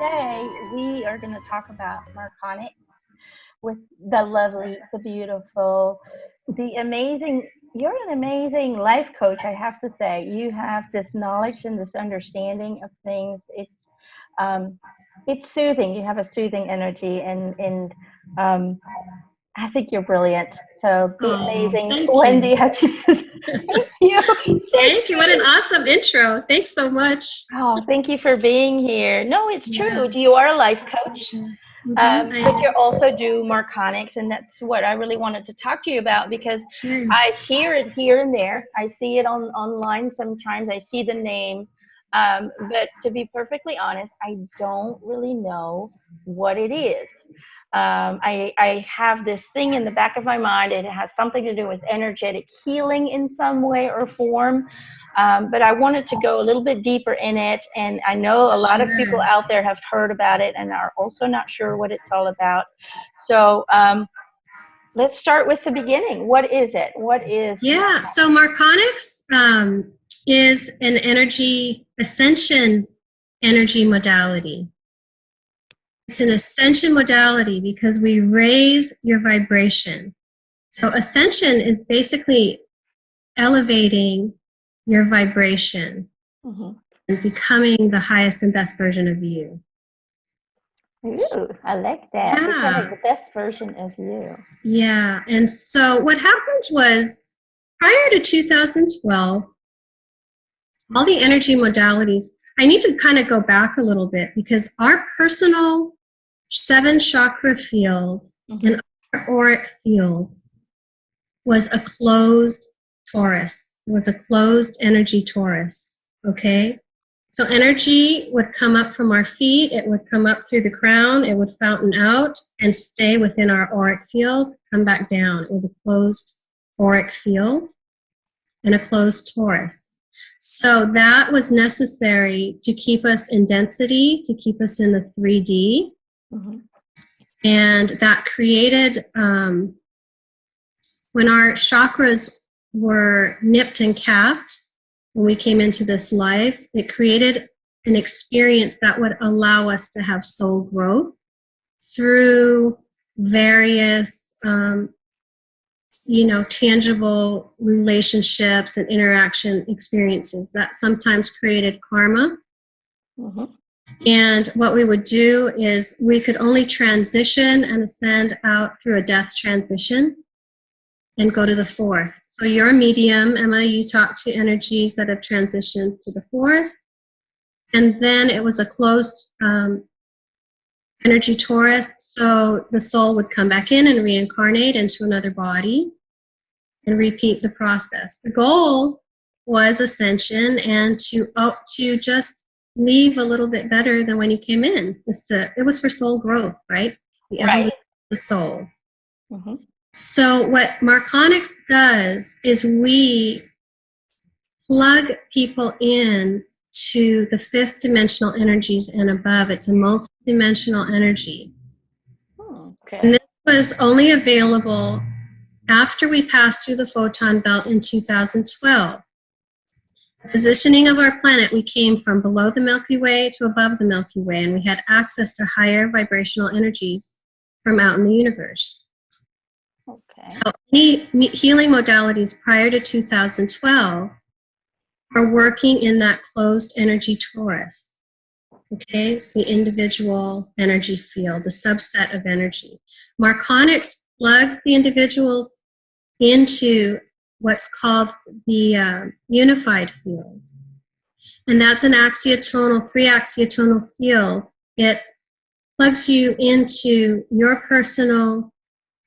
today we are going to talk about marconics with the lovely, the beautiful, the amazing. You're an amazing life coach, I have to say. You have this knowledge and this understanding of things. It's soothing. You have a soothing energy, and I think you're brilliant. So the amazing Wendy Hutchinson. Thank you. Thank you. What an awesome intro. Thanks so much. Oh, thank you for being here. No, it's true. You are a life coach, but you also do marconics, and that's what I really wanted to talk to you about, because I hear it here and there. I see it online sometimes. I see the name, but to be perfectly honest, I don't really know what it is. I have this thing in the back of my mind. It has something to do with energetic healing in some way or form, but I wanted to go a little bit deeper in it, and I know a lot of people out there have heard about it and are also not sure what it's all about. So let's start with the beginning. What is it? What is so marconics is an Acencion energy modality. It's an Ascension modality because we raise your vibration. So Ascension is basically elevating your vibration and becoming the highest and best version of you. Ooh, I like that. Becoming the best version of you. Yeah, and so what happened was, prior to 2012, all the energy modalities, I need to kind of go back a little bit, because our personal 7 chakra field and our auric field was a closed torus. It was a closed energy torus, okay? So energy would come up from our feet, it would come up through the crown, it would fountain out and stay within our auric field, come back down. It was a closed auric field and a closed torus. So that was necessary to keep us in density, to keep us in the 3D. And that created, when our chakras were nipped and capped, when we came into this life, it created an experience that would allow us to have soul growth through various tangible relationships and interaction experiences that sometimes created karma. And what we would do is we could only transition and ascend out through a death transition and go to the 4th. So you're a medium, Emma, you talk to energies that have transitioned to the 4th. And then it was a closed energy torus, so the soul would come back in and reincarnate into another body and repeat the process. The goal was ascension and to just leave a little bit better than when you came in. It was for soul growth, right? The evolution of the soul. So what marconics does is we plug people in to the 5th dimensional energies and above. It's a multidimensional energy. And this was only available after we passed through the photon belt in 2012. The positioning of our planet, we came from below the Milky Way to above the Milky Way, and we had access to higher vibrational energies from out in the universe. So any healing modalities prior to 2012 are working in that closed energy torus, okay? The individual energy field, the subset of energy. Marconics plugs the individuals into what's called the unified field. And that's an axiotonal, 3-axiotonal field. It plugs you into your personal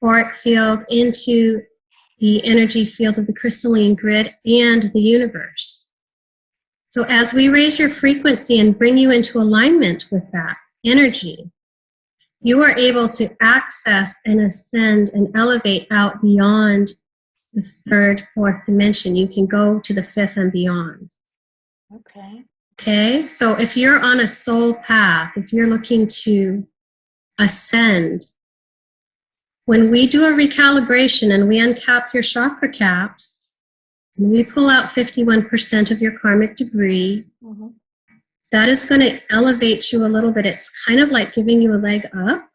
auric field, into the energy field of the crystalline grid and the universe. So as we raise your frequency and bring you into alignment with that energy, you are able to access and ascend and elevate out beyond the 3rd, 4th dimension. You can go to the 5th and beyond. Okay, so if you're on a soul path, if you're looking to ascend, when we do a recalibration and we uncap your chakra caps, and we pull out 51% of your karmic debris, that is going to elevate you a little bit. It's kind of like giving you a leg up.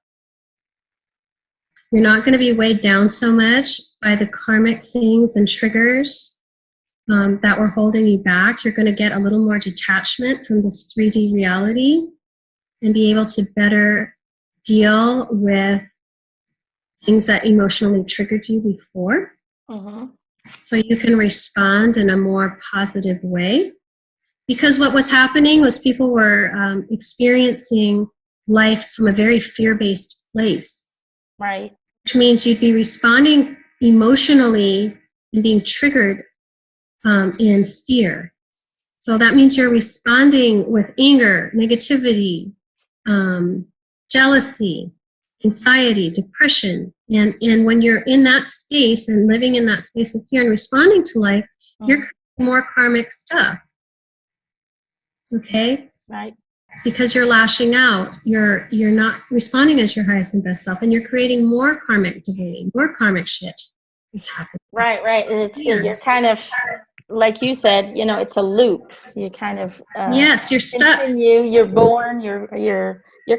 You're not going to be weighed down so much by the karmic things and triggers that were holding you back. You're going to get a little more detachment from this 3D reality and be able to better deal with things that emotionally triggered you before. Mm-hmm. So you can respond in a more positive way. Because what was happening was people were experiencing life from a very fear-based place. Right. Which means you'd be responding emotionally and being triggered in fear. So that means you're responding with anger, negativity, jealousy, anxiety, depression. And when you're in that space and living in that space of fear and responding to life, you're creating more karmic stuff. Okay? Right. Because you're lashing out. You're not responding as your highest and best self, and you're creating more karmic debate, more karmic shit is happening. Right. You're kind of, like you said, it's a loop. You kind of yes, you're stuck. You're born. You're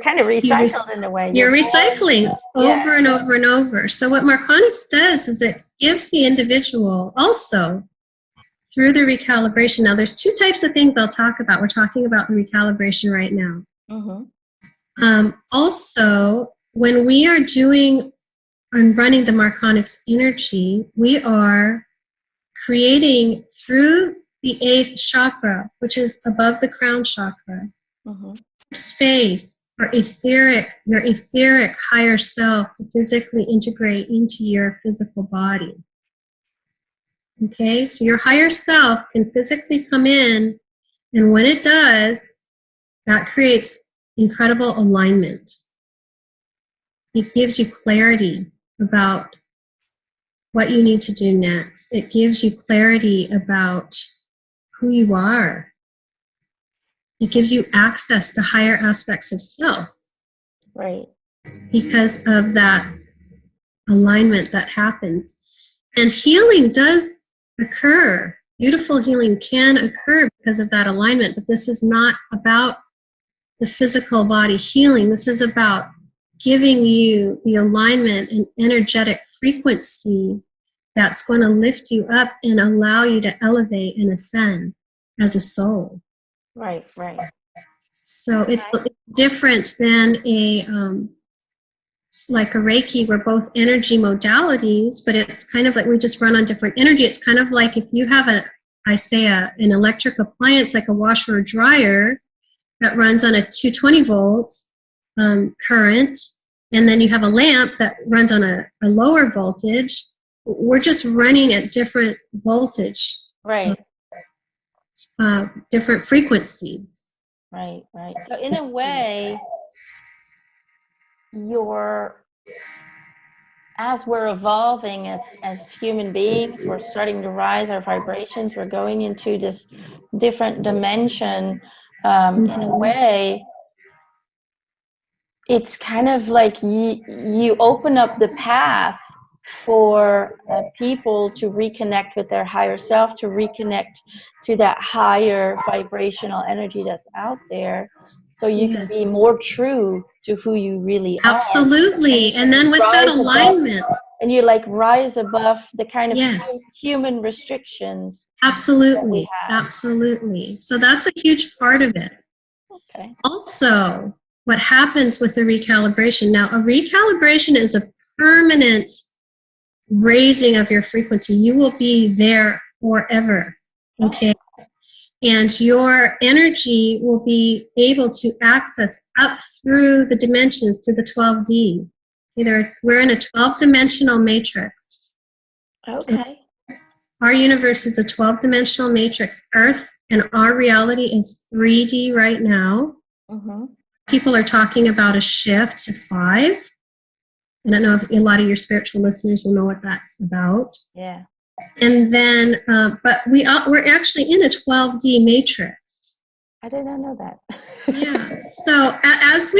kind of recycled in a way. You're recycling over and over and over. So what marconics does is it gives the individual also through the recalibration. Now, there's two types of things I'll talk about. We're talking about the recalibration right now. Mm-hmm. Also, when we are doing and running the marconics energy, we are creating through the 8th chakra, which is above the crown chakra, space for your etheric higher self to physically integrate into your physical body. Okay, so your higher self can physically come in, and when it does, that creates incredible alignment. It gives you clarity about what you need to do next. It gives you clarity about who you are. It gives you access to higher aspects of self. Right. Because of that alignment that happens. And healing does occur. Beautiful healing can occur because of that alignment, but this is not about the physical body healing. This is about giving you the alignment and energetic frequency that's going to lift you up and allow you to elevate and ascend as a soul. Right. So it's different than like a Reiki, we're both energy modalities, but it's kind of like we just run on different energy. It's kind of like if you have an electric appliance like a washer or dryer that runs on a 220 volts current, and then you have a lamp that runs on a lower voltage. We're just running at different voltage. Right. Different frequencies. Right. So in a way, as we're evolving as human beings, we're starting to rise our vibrations. We're going into this different dimension. In a way, it's kind of like you open up the path for people to reconnect with their higher self, to reconnect to that higher vibrational energy that's out there, so you can be more true to who you really are. Absolutely. And then with that alignment. And you rise above the kind of human restrictions. Absolutely. So that's a huge part of it. Okay. Also, what happens with the recalibration. Now, a recalibration is a permanent raising of your frequency. You will be there forever. Okay. And your energy will be able to access up through the dimensions to the 12D. We're in a 12-dimensional matrix. Okay. Our universe is a 12-dimensional matrix. Earth and our reality is 3D right now. Mm-hmm. People are talking about a shift to 5. I don't know if a lot of your spiritual listeners will know what that's about. Yeah. And then, but we're actually in a 12D matrix. I did not know that. Yeah. So as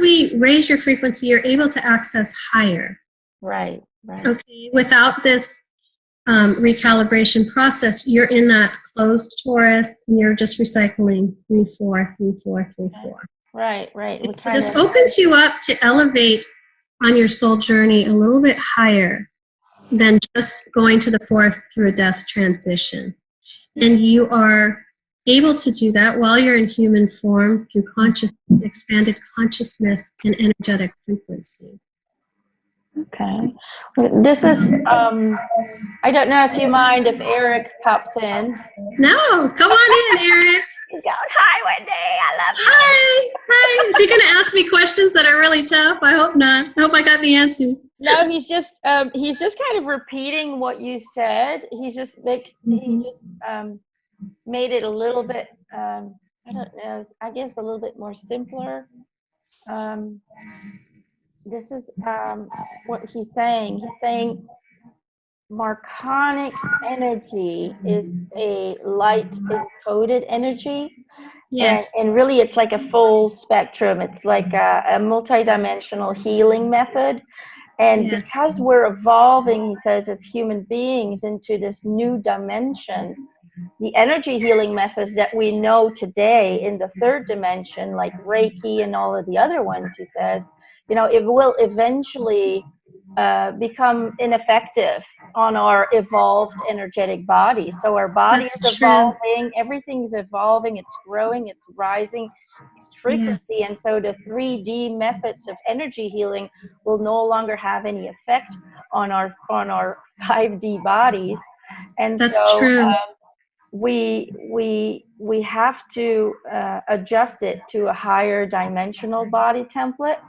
we raise your frequency, you're able to access higher. Right. Okay. Without this recalibration process, you're in that closed torus and you're just recycling 3, 4, 3, 4, 3, 4. Right. So this opens you up to elevate on your soul journey a little bit higher than just going to the 4th through a death transition. And you are able to do that while you're in human form through consciousness, expanded consciousness, and energetic frequency. Okay. This is, I don't know if you mind if Eric pops in. No, come on in, Eric. He's going, hi, Wendy, I love you. Hi. Is he going to ask me questions that are really tough? I hope not. I hope I got the answers. No, he's just kind of repeating what you said. He just made it a little bit, I don't know, I guess a little bit more simpler. This is what he's saying. He's saying marconics energy is a light encoded energy. Yes. And really it's like a full spectrum. It's like a multidimensional healing method. And because we're evolving, he says, as human beings into this new dimension, the energy healing methods that we know today in the 3rd dimension, like Reiki and all of the other ones, he says, it will eventually become ineffective on our evolved energetic body. So our body is evolving, everything's evolving, it's growing, it's rising, its frequency. And so the 3D methods of energy healing will no longer have any effect on our 5D bodies. And that's true. We have to adjust it to a higher dimensional body template.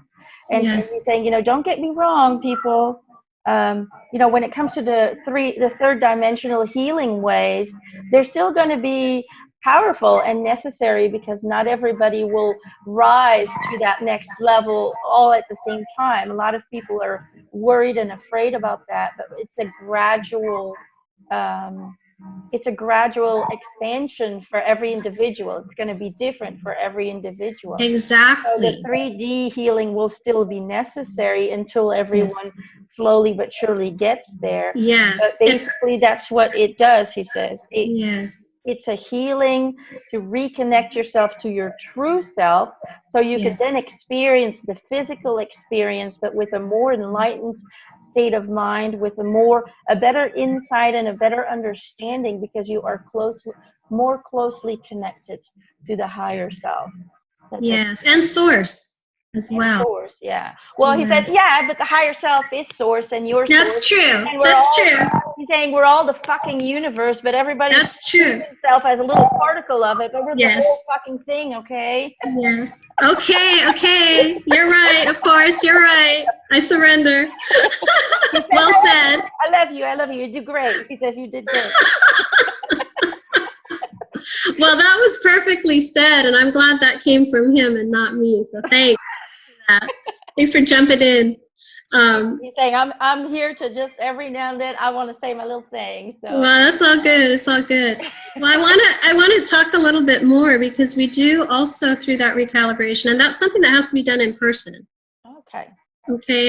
And he's saying, don't get me wrong, people. When it comes to the 3rd dimensional healing ways, they're still going to be powerful and necessary, because not everybody will rise to that next level all at the same time. A lot of people are worried and afraid about that, but it's a gradual expansion for every individual. It's going to be different for every individual. Exactly. So the 3D healing will still be necessary until everyone slowly but surely gets there. Yes. But basically, that's what it does, he says. It's a healing to reconnect yourself to your true self, so you can then experience the physical experience, but with a more enlightened state of mind, with a better insight and a better understanding, because you are more closely connected to the higher self. And source as well. Source, Well, he says, but the higher self is source, and your source. That's true. And that's true. He's saying we're all the fucking universe, but everybody sees himself as a little particle of it, but we're the whole fucking thing, okay? Yes. Okay. You're right. Of course, you're right. I surrender. Says, well said. I love you. You do great. He says you did great. Well, that was perfectly said, and I'm glad that came from him and not me. So thanks for that. Thanks for jumping in. He's saying I'm here to just every now and then I want to say my little thing. So. Well, that's all good. It's all good. Well, I want to talk a little bit more, because we do also through that recalibration, and that's something that has to be done in person. Okay.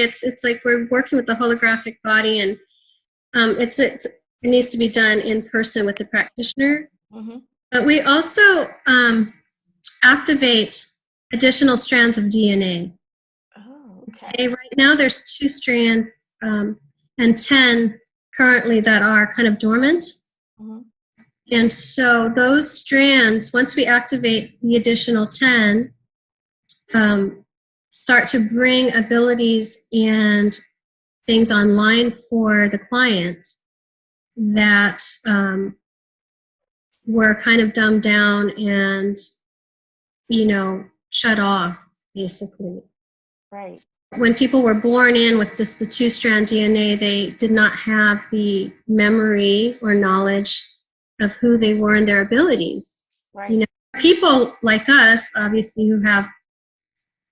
It's like we're working with the holographic body, and it needs to be done in person with the practitioner. Mm-hmm. But we also activate additional strands of DNA. Oh, okay. Right now there's 2 strands and 10 currently that are kind of dormant. Mm-hmm. And so those strands, once we activate the additional 10, start to bring abilities and things online for the client that were kind of dumbed down and, shut off, basically. Right. When people were born in with just the 2-strand DNA, they did not have the memory or knowledge of who they were and their abilities. Right. People like us, obviously, who have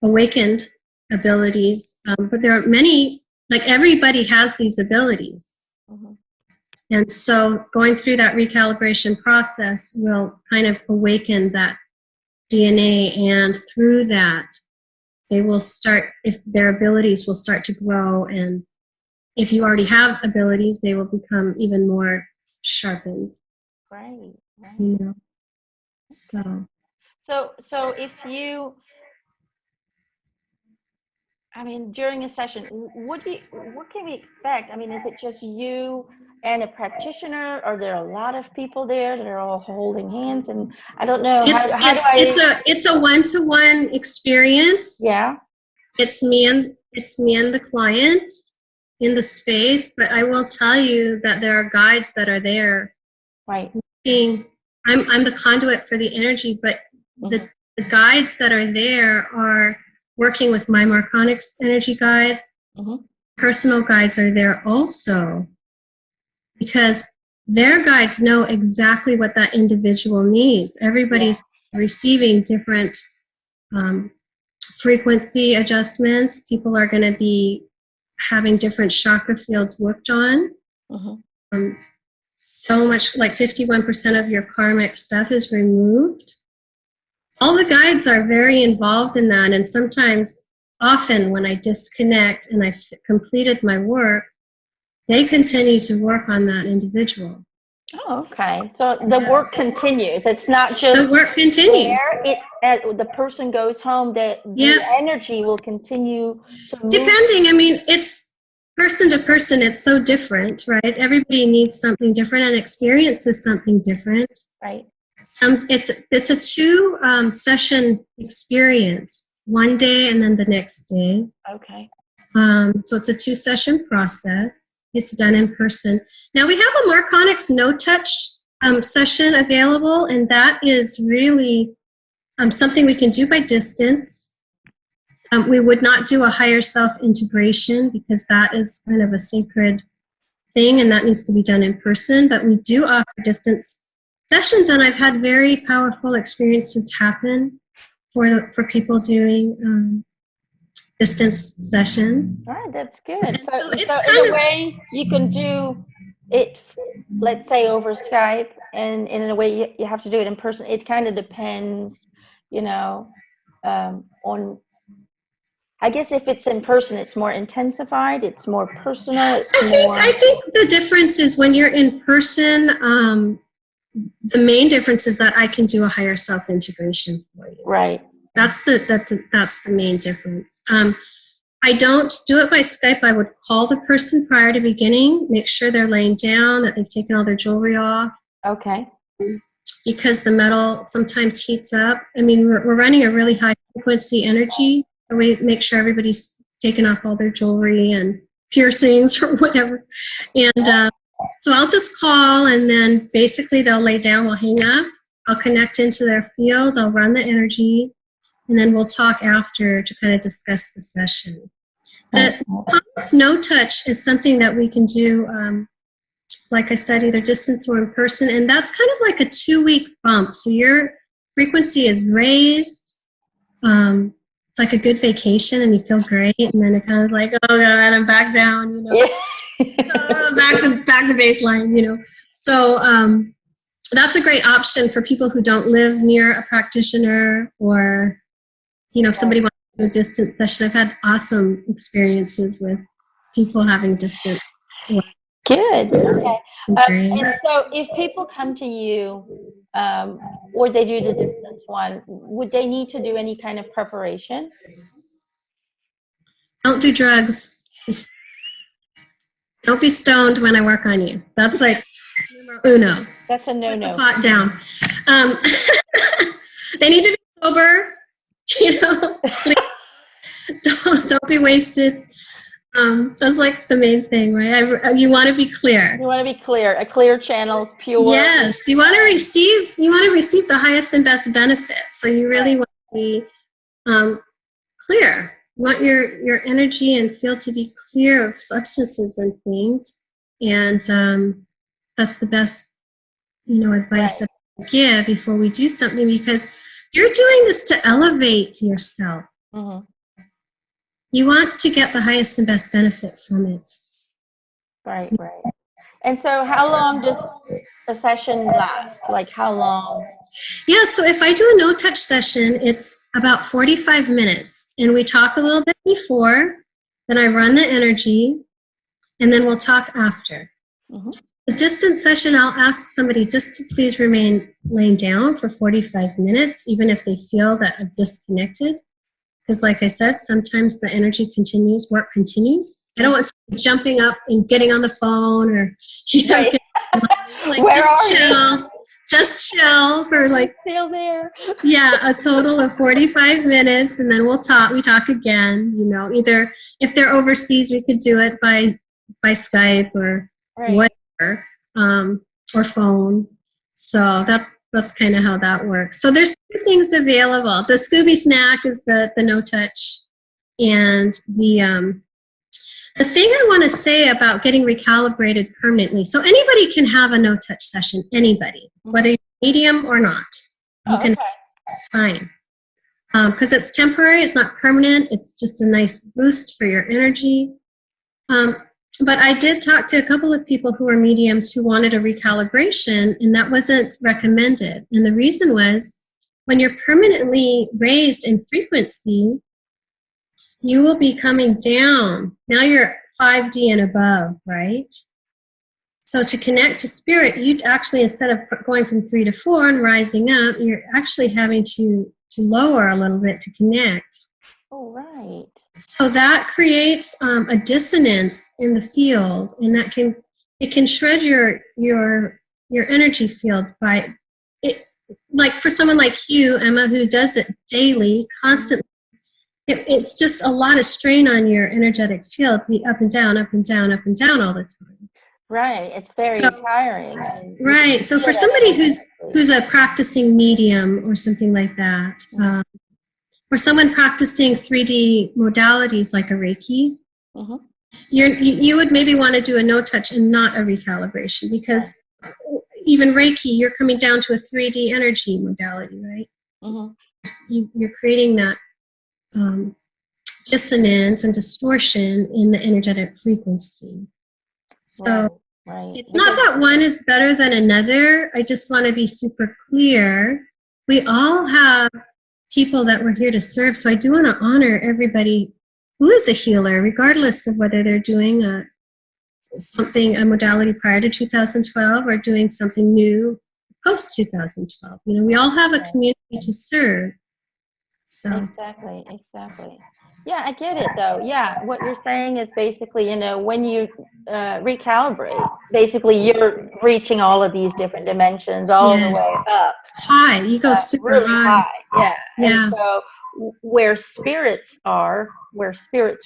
awakened abilities, but there are many, like everybody has these abilities. Mm-hmm. And so going through that recalibration process will kind of awaken that DNA, and through that, they will start, if their abilities will start to grow and if you already have abilities, they will become even more sharpened. Right. You know. So if you, I mean, during a session, what can we expect? I mean, is it just you and a practitioner? Are there a lot of people there that are all holding hands? And I don't know, it's a one-to-one experience. Yeah. It's me and the client in the space, but I will tell you that there are guides that are there. Right. I'm the conduit for the energy, but the guides that are there are working with my marconics energy guides. Personal guides are there also, because their guides know exactly what that individual needs. Everybody's receiving different frequency adjustments. People are going to be having different chakra fields worked on. So much, like 51% of your karmic stuff is removed. All the guides are very involved in that, and often when I disconnect and I've completed my work, they continue to work on that individual. Oh, okay. So the work continues. It's not just the work continues. The person goes home, the energy will continue to move. Depending, I mean, it's person to person, it's so different, right? Everybody needs something different and experiences something different. Right. It's a 2 session experience, one day and then the next day. Okay. So it's a 2 session process. It's done in person. Now we have a marconics no touch session available, and that is really something we can do by distance. We would not do a higher self integration because that is kind of a sacred thing and that needs to be done in person, but we do offer distance sessions, and I've had very powerful experiences happen for people doing distance sessions. All right, that's good. So in a way, you can do it, let's say, over Skype, and in a way you have to do it in person. It kind of depends, on, I guess if it's in person, it's more intensified, it's more personal. I think the difference is when you're in person, the main difference is that I can do a higher self integration for you. Right. That's the main difference. I don't do it by Skype. I would call the person prior to beginning, make sure they're laying down, that they've taken all their jewelry off. Okay. Because the metal sometimes heats up. I mean, we're running a really high frequency energy. So we make sure everybody's taken off all their jewelry and piercings or whatever. And so I'll just call, and then basically they'll lay down, we'll hang up, I'll connect into their field, I'll run the energy, and then we'll talk after to kind of discuss the session. The no touch is something that we can do, like I said, either distance or in person, and that's kind of like a 2-week bump. So your frequency is raised. It's like a good vacation, and you feel great, and then it kind of like, oh God, I'm back down, back to baseline, So that's a great option for people who don't live near a practitioner, or if somebody wants to do a distance session. I've had awesome experiences with people having distance. Good. Okay. And so if people come to you, or they do the distance one, would they need to do any kind of preparation? Don't do drugs. Don't be stoned when I work on you. That's like numero uno. That's a no-no. Pot down. They need to be sober. Don't be wasted. That's like the main thing, right? You want to be clear. You want to be clear. A clear channel, pure. Yes. You want to receive the highest and best benefit. So you really want to be clear. You want your energy and field to be clear of substances and things. And that's the best, advice that I give before we do something, because you're doing this to elevate yourself. Mm-hmm. You want to get the highest and best benefit from it. Right. And so how long does a session last? Like how long? Yeah, so if I do a no-touch session, it's about 45 minutes. And we talk a little bit before, then I run the energy, and then we'll talk after. Mm-hmm. The distance session, I'll ask somebody just to please remain laying down for 45 minutes, even if they feel that I've disconnected. Because like I said, sometimes the energy continues, work continues. I don't want somebody jumping up and getting on the phone or, you know, Right. like Where just are chill. you? Just chill for like, Still there. yeah, a total of 45 minutes, and then we talk again, you know, either if they're overseas, we could do it by Skype or Right. whatever, or phone. So that's kind of how that works. So there's two things available. The Scooby Snack is the no touch, and the thing I want to say about getting recalibrated permanently. So anybody can have a no touch session. Anybody, whether you're medium or not, you can. Okay. It's fine because it's temporary. It's not permanent. It's just a nice boost for your energy. But I did talk to a couple of people who are mediums who wanted a recalibration, and that wasn't recommended. And the reason was when you're permanently raised in frequency, you will be coming down. Now you're 5D and above, right? So to connect to spirit, you'd actually, instead of going from 3 to 4 and rising up, you're actually having to lower a little bit to connect. Oh, right. So that creates a dissonance in the field, and that can shred your energy field by it. Like for someone like you, Emma, who does it daily, constantly, it's just a lot of strain on your energetic field to be up and down, up and down, up and down all the time. Right. It's very tiring. Right. So for somebody who's a practicing medium or something like that, or someone practicing 3D modalities like a Reiki, you would maybe want to do a no touch and not a recalibration, because even Reiki, you're coming down to a 3D energy modality, right? You're creating that dissonance and distortion in the energetic frequency. So it's not that one is better than another. I just want to be super clear. We all have people that we're here to serve. So I do want to honor everybody who is a healer, regardless of whether they're doing a modality prior to 2012 or doing something new post 2012. You know, we all have a community to serve. So. Exactly. Yeah, I get it though. Yeah, what you're saying is basically, you know, when you recalibrate, basically you're reaching all of these different dimensions all the way up. High, you go super really high. Yeah. Yeah. And so where spirits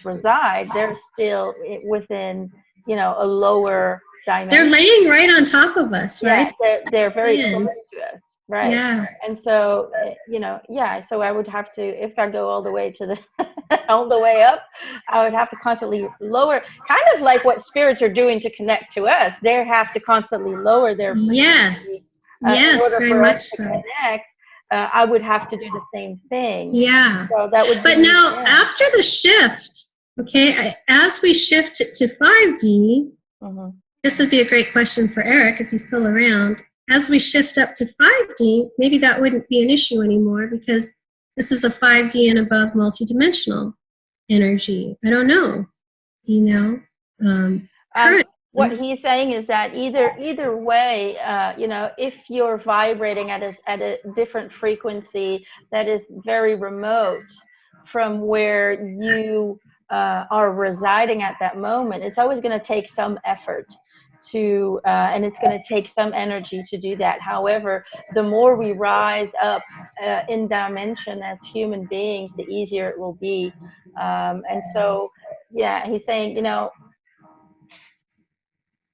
reside, they're still within, you know, a lower dimension. They're laying right on top of us, right? Yeah, they're very close to us. Right. Yeah. And so, you know, so I would have to, if I go all the way to all the way up, I would have to constantly lower, kind of like what spirits are doing to connect to us. They have to constantly lower their frequency. Yes, in order very for much us to so. connect. I would have to do the same thing. Yeah. So that would. But now, after the shift, okay, as we shift to 5D, this would be a great question for Eric if he's still around. As we shift up to 5D, maybe that wouldn't be an issue anymore, because this is a 5D and above multidimensional energy. I don't know, you know. What he's saying is that either way, you know, if you're vibrating at a different frequency that is very remote from where you are residing at that moment, it's always going to take some effort to and it's going to take some energy to do that. However, the more we rise up in dimension as human beings, the easier it will be. And so, yeah, he's saying, you know,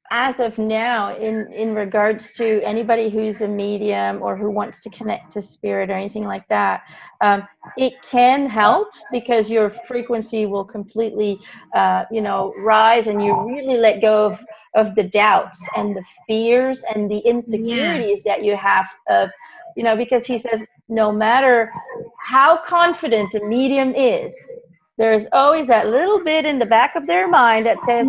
as of now, in regards to anybody who's a medium or who wants to connect to spirit or anything like that, it can help, because your frequency will completely, you know, rise, and you really let go of the doubts and the fears and the insecurities that you have of, you know, because he says no matter how confident a medium is, there is always that little bit in the back of their mind that says,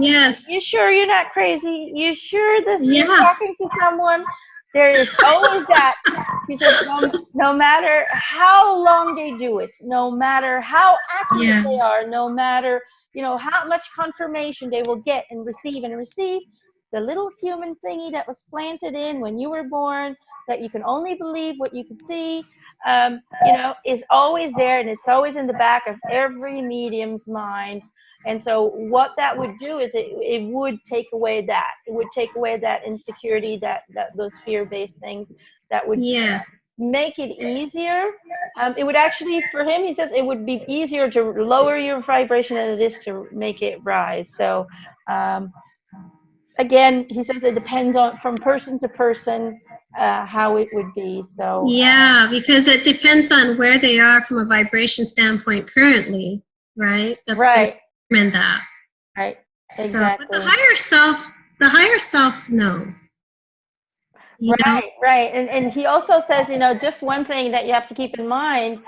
you sure you're not crazy? You sure this is talking to someone? There is always that. He says, no matter how long they do it, no matter how accurate they are, no matter, how much confirmation they will get and receive, the little human thingy that was planted in when you were born, that you can only believe what you can see, is always there, and it's always in the back of every medium's mind. And so what that would do is it would take away that. It would take away that insecurity, that those fear-based things, that would make it easier. It would actually, for him, he says, it would be easier to lower your vibration than it is to make it rise. So again, he says it depends on from person to person how it would be. So yeah, because it depends on where they are from a vibration standpoint currently, right? That's right. That. Right. Exactly. So, but the higher self knows. Right. And he also says, just one thing that you have to keep in mind,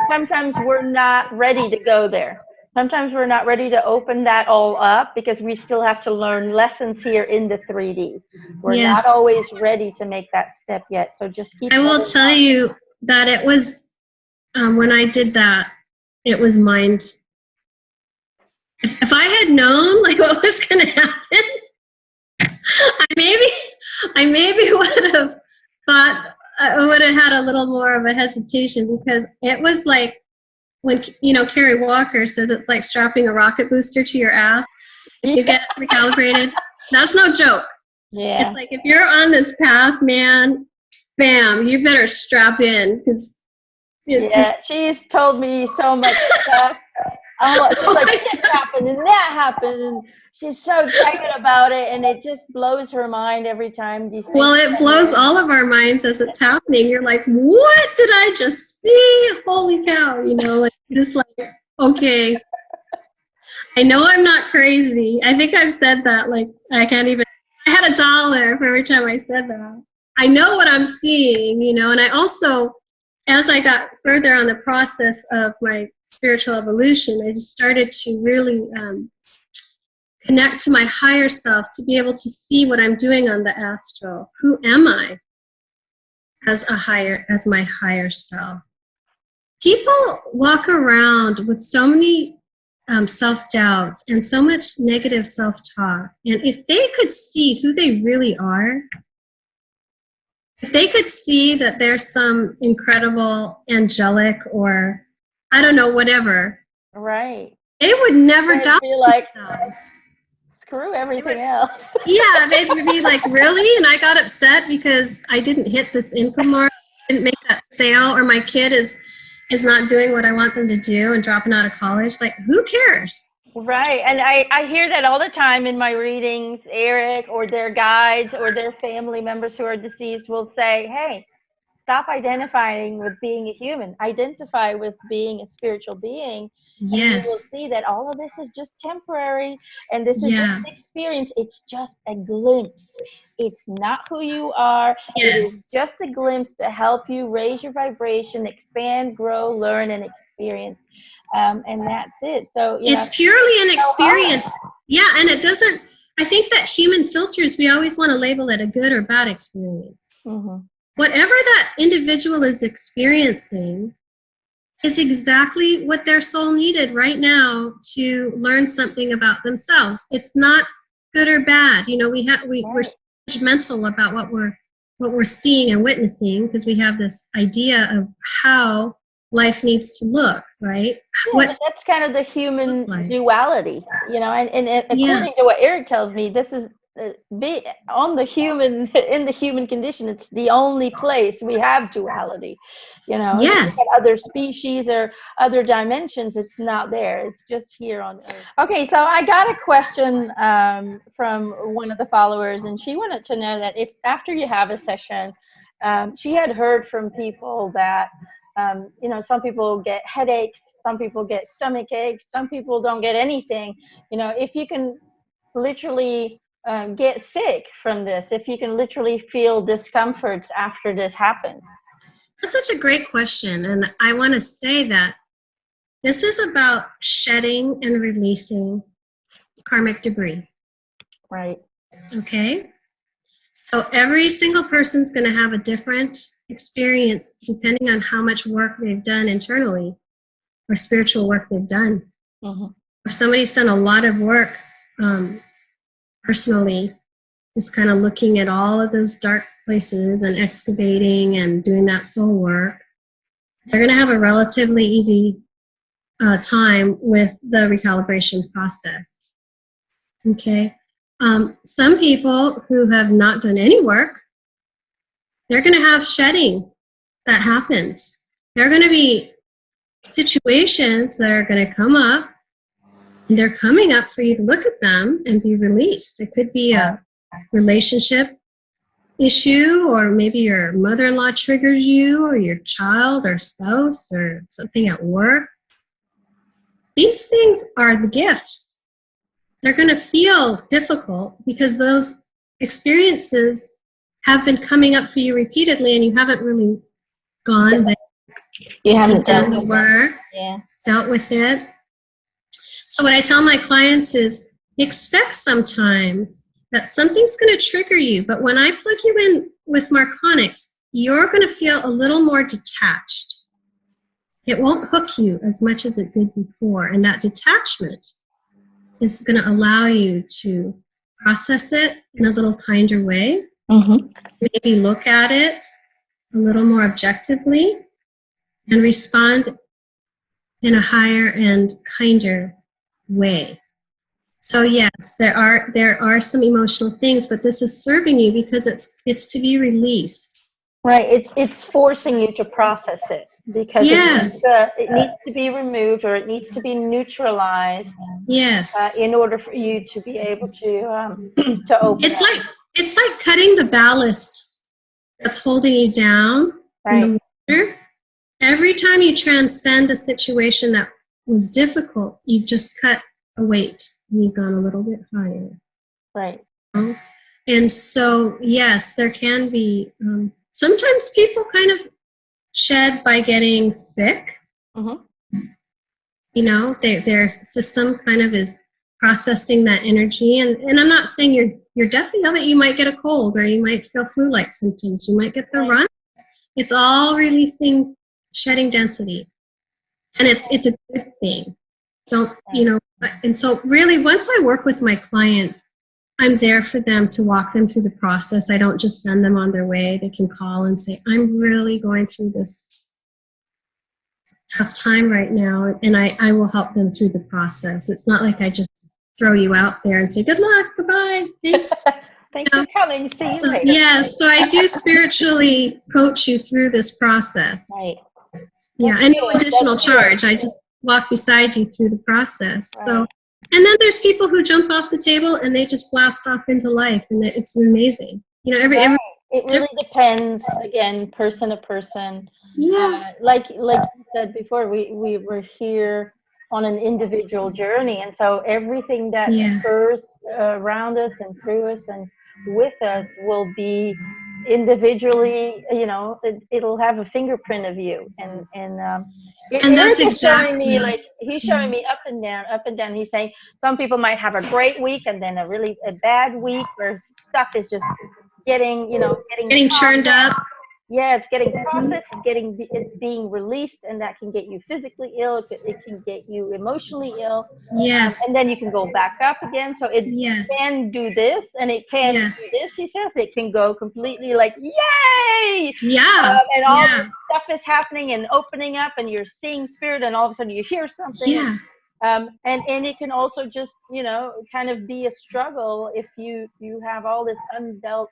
sometimes we're not ready to go there. Sometimes we're not ready to open that all up because we still have to learn lessons here in the 3D. We're not always ready to make that step yet. So just keep. I will tell you that it was, when I did that, it was mind. If I had known like what was going to happen, I maybe would have thought, I would have had a little more of a hesitation, because it was like when, Carrie Walker says it's like strapping a rocket booster to your ass. You get recalibrated. That's no joke. Yeah. It's like, if you're on this path, man, bam, you better strap in, because she's told me so much stuff. She's like, this happened and that happened, and she's so excited about it, and it just blows her mind every time these things. Well, it blows all of our minds as it's happening. You're like, what did I just see? Holy cow, like, just like, okay. I know I'm not crazy. I think I've said that, like, I had $1 for every time I said that. I know what I'm seeing, and I also, as I got further on the process of my spiritual evolution, I just started to really connect to my higher self, to be able to see what I'm doing on the astral. Who am I as my higher self? People walk around with so many self-doubts and so much negative self-talk. And if they could see who they really are, if they could see that there's some incredible angelic, or I don't know, whatever. Right. They would never doubt be like, screw everything else. Yeah, they'd be like, really? And I got upset because I didn't hit this income mark, didn't make that sale, or my kid is not doing what I want them to do and dropping out of college. Like, who cares? Right. And I hear that all the time in my readings. Eric or their guides or their family members who are deceased will say, hey, stop identifying with being a human. Identify with being a spiritual being. And you will see that all of this is just temporary, and this is just an experience. It's just a glimpse. It's not who you are. It is just a glimpse to help you raise your vibration, expand, grow, learn, and experience. And that's it. So it's purely an experience. Yeah, and it doesn't. I think that human filters, we always want to label it a good or bad experience. Mm-hmm. Whatever that individual is experiencing is exactly what their soul needed right now to learn something about themselves. It's not good or bad. We're so judgmental about what we're seeing and witnessing, because we have this idea of how life needs to look, right? Yeah, but that's kind of the human duality, and according to what Eric tells me, this is in the human condition. It's the only place we have duality. If other species or other dimensions, it's not there. It's just here on Earth. Okay, so I got a question from one of the followers, and she wanted to know that if after you have a session, she had heard from people that some people get headaches, some people get stomach aches, some people don't get anything. If you can literally get sick from this, if you can literally feel discomforts after this happens. That's such a great question. And I want to say that this is about shedding and releasing karmic debris. Right. Okay? So every single person's going to have a different experience depending on how much work they've done internally or spiritual work they've done. Mm-hmm. if somebody's done a lot of work personally, just kind of looking at all of those dark places and excavating and doing that soul work, they're going to have a relatively easy time with the recalibration process. Okay. Some people who have not done any work, they're going to have shedding that happens. There are going to be situations that are going to come up, and they're coming up for you to look at them and be released. It could be a relationship issue, or maybe your mother-in-law triggers you, or your child or spouse, or something at work. These things are the gifts. They're going to feel difficult because those experiences have been coming up for you repeatedly, and you haven't really gone there. You haven't done the work, dealt with it. So what I tell my clients is, expect sometimes that something's going to trigger you, but when I plug you in with marconics, you're going to feel a little more detached. It won't hook you as much as it did before, and that detachment is going to allow you to process it in a little kinder way, maybe look at it a little more objectively, and respond in a higher and kinder way. So yes, there are some emotional things, but this is serving you because it's to be released. Right. It's forcing you to process it, because it needs to be removed, or it needs to be neutralized. Yes. In order for you to be able to open. It's like cutting the ballast that's holding you down in the water. Every time you transcend a situation that was difficult, you just cut a weight and you've gone a little bit higher. Right. And so, yes, there can be, sometimes people kind of shed by getting sick. You know, their system kind of is processing that energy. And I'm not saying you're definitely ill, but you might get a cold, or you might feel flu-like symptoms. You might get the runs. It's all releasing shedding density. And it's a good thing. And so really, once I work with my clients, I'm there for them to walk them through the process. I don't just send them on their way. They can call and say, I'm really going through this tough time right now, and I will help them through the process. It's not like I just throw you out there and say, good luck, goodbye, thanks. Thanks for coming. See you later. Yeah, so I do spiritually coach you through this process. Right. Yeah, and no additional charge. I just walk beside you through the process. Right. So, and then there's people who jump off the table and they just blast off into life, and it's amazing. You know, every it really depends, again, person to person. Yeah. Like you said before, we were here on an individual journey, and so everything that occurs around us and through us and with us will be individually, you know, it'll have a fingerprint of you, and that's exactly showing me, like he's showing me up and down. He's saying some people might have a great week and then a bad week where stuff is just getting churned up. Yeah, it's getting processed, it's being released, and that can get you physically ill, it can get you emotionally ill. Yes. And then you can go back up again. So it can do this, and it can do this, he says. It can go completely like, yay! Yeah. And all this stuff is happening and opening up, and you're seeing spirit, and all of a sudden you hear something. Yeah. And it can also just, you know, kind of be a struggle if you have all this undealt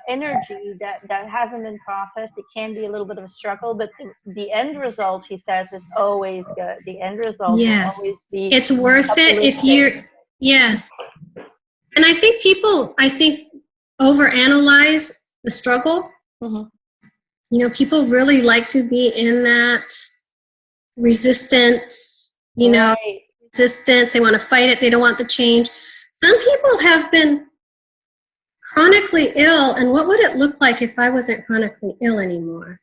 energy that hasn't been processed. It can be a little bit of a struggle, but the end result, he says, is always good. The end result will always be. It's worth it if you're. Yes. And I think people, overanalyze the struggle. You know, people really like to be in that resistance, resistance. They want to fight it. They don't want the change. Some people have been chronically ill, and what would it look like if I wasn't chronically ill anymore?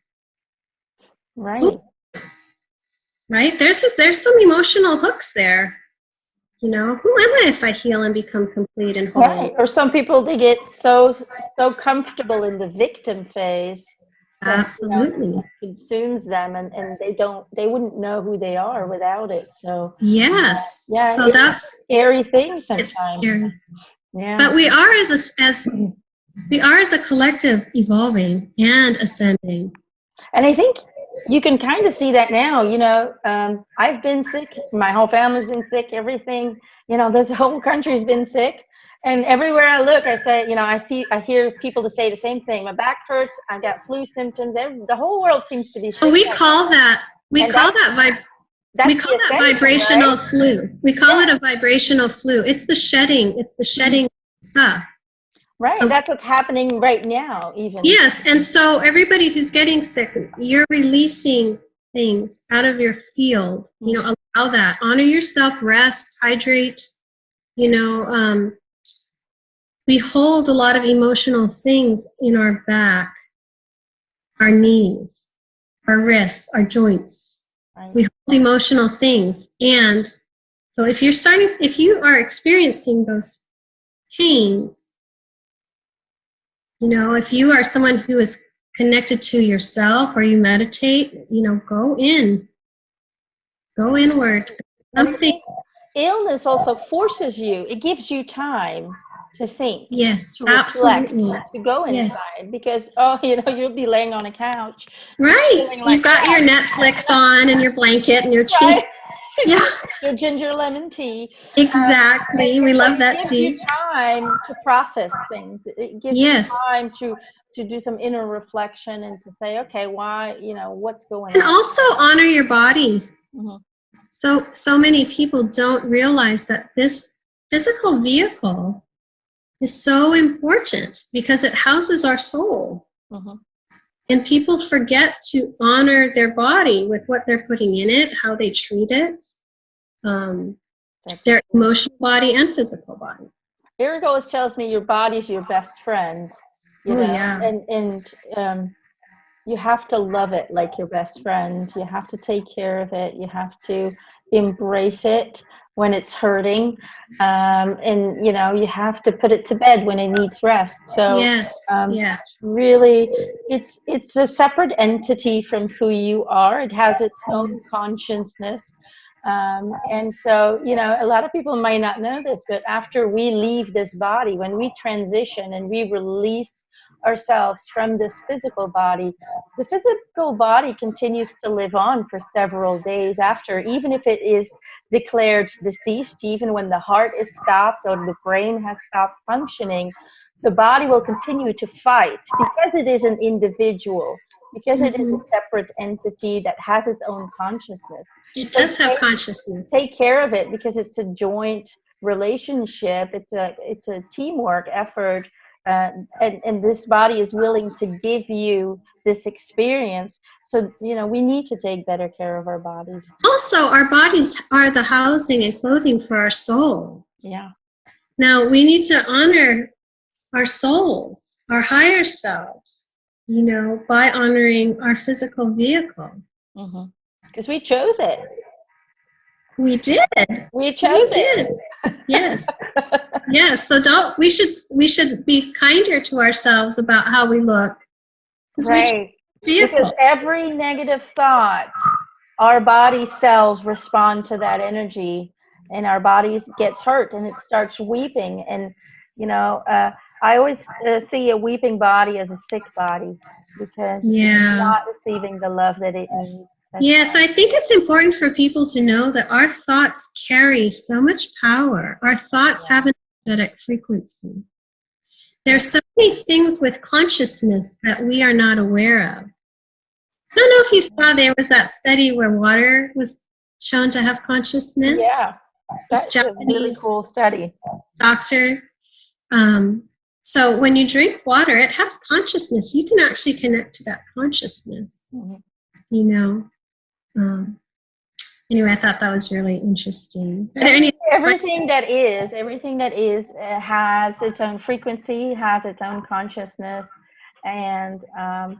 Right. Right? There's some emotional hooks there. You know, who am I if I heal and become complete and whole? Right. Or some people, they get so comfortable in the victim phase And Absolutely. consumes them, and they wouldn't know who they are without it. So Yes. yeah, So it's a that's, scary thing it's sometimes. scary. Yeah. But we are as a collective evolving and ascending. And I think you can kind of see that now. I've been sick. My whole family's been sick. Everything, this whole country's been sick. And everywhere I look, I say, I hear people to say the same thing. My back hurts. I got flu symptoms. The whole world seems to be sick. So we call that vibrational flu. We call it a vibrational flu. It's the shedding. It's the shedding stuff. Right. That's what's happening right now, even. Yes. And so everybody who's getting sick, you're releasing things out of your field. Allow that. Honor yourself, rest, hydrate. We hold a lot of emotional things in our back, our knees, our wrists, our joints. Right. We hold emotional things. And so if you are experiencing those pains, if you are someone who is connected to yourself or you meditate, go inward. Illness also forces you, it gives you time to think, yes, to reflect, absolutely. to go inside, because you'll be laying on a couch. Right. You've got your Netflix on and your blanket and your tea. Right. Yeah. Your ginger lemon tea. Exactly. We love that tea. It gives you time to process things. It gives you time to do some inner reflection and to say, okay, why, what's going on. And also honor your body. Mm-hmm. So many people don't realize that this physical vehicle is so important because it houses our soul. Mm-hmm. And people forget to honor their body with what they're putting in it, how they treat it, their emotional body and physical body. Eric always tells me your body's your best friend. Yeah. And you have to love it like your best friend. You have to take care of it. You have to embrace it when it's hurting. And, you have to put it to bed when it needs rest. So yes. Really, it's a separate entity from who you are. It has its own consciousness. And so, a lot of people might not know this, but after we leave this body, when we transition and we release ourselves from this physical body, the physical body continues to live on for several days after, even if it is declared deceased, even when the heart is stopped or the brain has stopped functioning, the body will continue to fight because it is an individual, because it is a separate entity that has its own consciousness. It does have consciousness. Take care of it because it's a joint relationship. It's a teamwork effort. And this body is willing to give you this experience. So, we need to take better care of our bodies. Also, our bodies are the housing and clothing for our soul. Yeah. Now, we need to honor our souls, our higher selves, by honoring our physical vehicle. Mm-hmm. Because we chose it. We did. We chose it. Yes. Yes. So we should be kinder to ourselves about how we look. Right. Because every negative thought, our body cells respond to that energy, and our body gets hurt and it starts weeping. And, I always see a weeping body as a sick body because it's not receiving the love that it needs. Yes, I think it's important for people to know that our thoughts carry so much power. Our thoughts have an energetic frequency. There's so many things with consciousness that we are not aware of. I don't know if you saw there was that study where water was shown to have consciousness. Yeah, that's a really cool study. Doctor. So when you drink water, it has consciousness. You can actually connect to that consciousness. Mm-hmm. Anyway, I thought that was really interesting. Everything that is has its own frequency, has its own consciousness. And I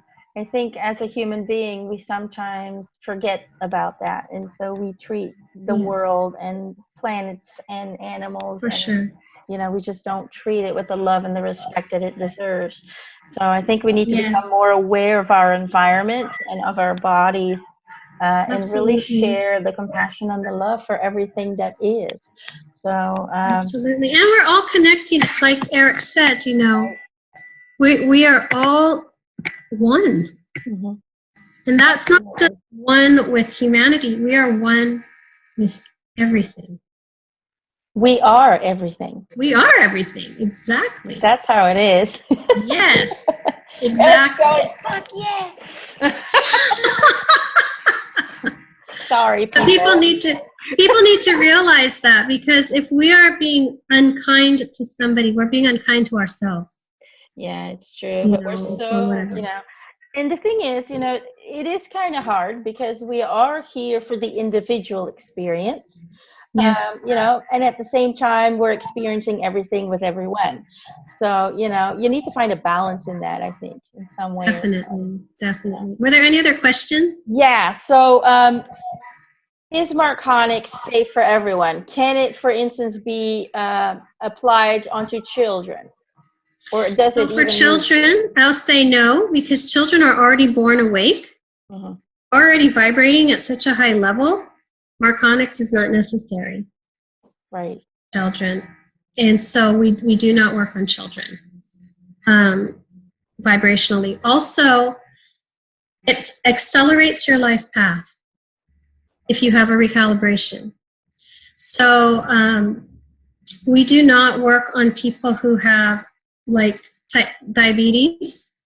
think as a human being, we sometimes forget about that. And so we treat the world and planets and animals. For sure. We just don't treat it with the love and the respect that it deserves. So I think we need to become more aware of our environment and of our bodies, and really share the compassion and the love for everything that is. So absolutely, and we're all connecting. Like Eric said, you know, we are all one, and that's not just one with humanity. We are one with everything. We are everything. We are everything. Exactly. That's how it is. Yes. Exactly. Going, fuck yeah. Sorry, people need to realize that, because if we are being unkind to somebody, we're being unkind to ourselves. Yeah, it's true. But we're so, you know, and the thing is, you know, it is kind of hard because we are here for the individual experience. Yes. You know, and at the same time, we're experiencing everything with everyone. So, you know, you need to find a balance in that, I think, in some way. Definitely. Were there any other questions? Yeah. So, is marconics safe for everyone? Can it, for instance, be applied onto children? Or does it for children, I'll say no, because children are already born awake, already vibrating at such a high level. Marconics is not necessary. Right. Children. And so we do not work on children vibrationally. Also, it accelerates your life path if you have a recalibration. So we do not work on people who have like diabetes.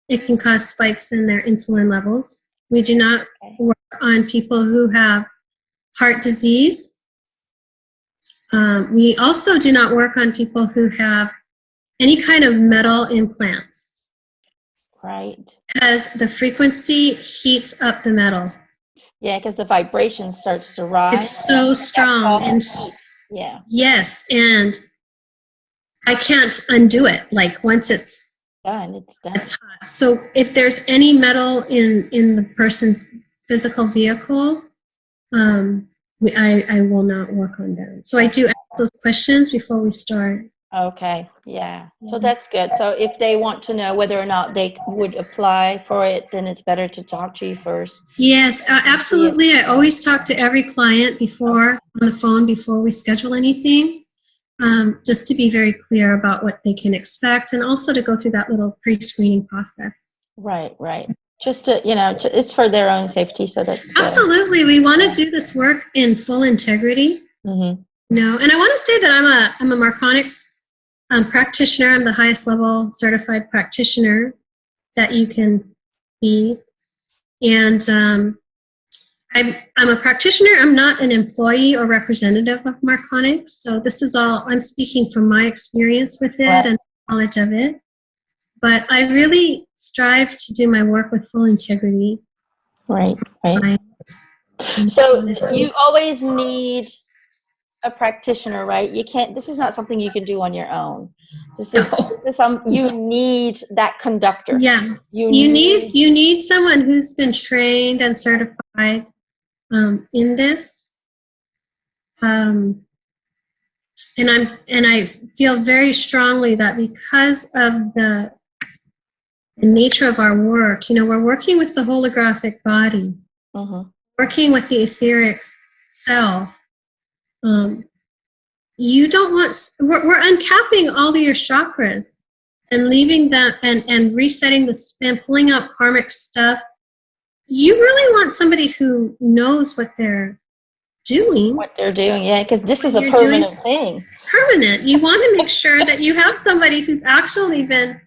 It can cause spikes in their insulin levels. We do not work on people who have heart disease. We also do not work on people who have any kind of metal implants. Right. Because the frequency heats up the metal. Yeah, because the vibration starts to rise. It's so strong. And yeah. Yes, and I can't undo it. Like once it's done, it's done. It's hot. So if there's any metal in the person's physical vehicle, I will not work on them. So I do ask those questions before we start. Okay, yeah. So that's good. So if they want to know whether or not they would apply for it, then it's better to talk to you first. Yes, absolutely. I always talk to every client before on the phone before we schedule anything, just to be very clear about what they can expect, and also to go through that little pre-screening process. Right, right. Just to, you know, it's for their own safety, so that's good. Absolutely. We want to do this work in full integrity. No, and I want to say that I'm a marconics practitioner. I'm the highest level certified practitioner that you can be. And I'm a practitioner. I'm not an employee or representative of marconics. So this is all, I'm speaking from my experience with it and knowledge of it. But I really strive to do my work with full integrity. Right, right. So you always need a practitioner, right? You can't, this is not something you can do on your own. You need that conductor. Yes. You need someone who's been trained and certified in this. And I feel very strongly that because of the nature of our work, you know, we're working with the holographic body, working with the etheric self. You don't want, we're uncapping all of your chakras and leaving that and resetting the spin, pulling out karmic stuff. You really want somebody who knows what they're doing. Yeah, because this is a permanent thing. Permanent. You want to make sure that you have somebody who's actually been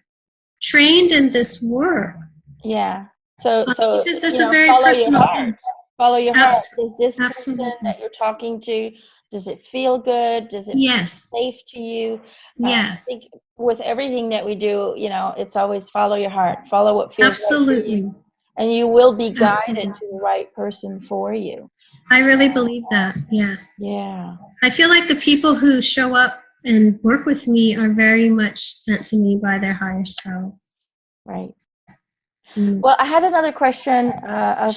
trained in this work. Yeah. So because it's a very personal thing. Follow your heart. Is this person that you're talking to, does it feel good? Does it feel safe to you? I think with everything that we do, you know, it's always follow your heart. Follow what feels right for you. And you will be guided to the right person for you. I really believe that, yes. Yeah. I feel like the people who show up and work with me are very much sent to me by their higher selves. Right. Well, I had another question of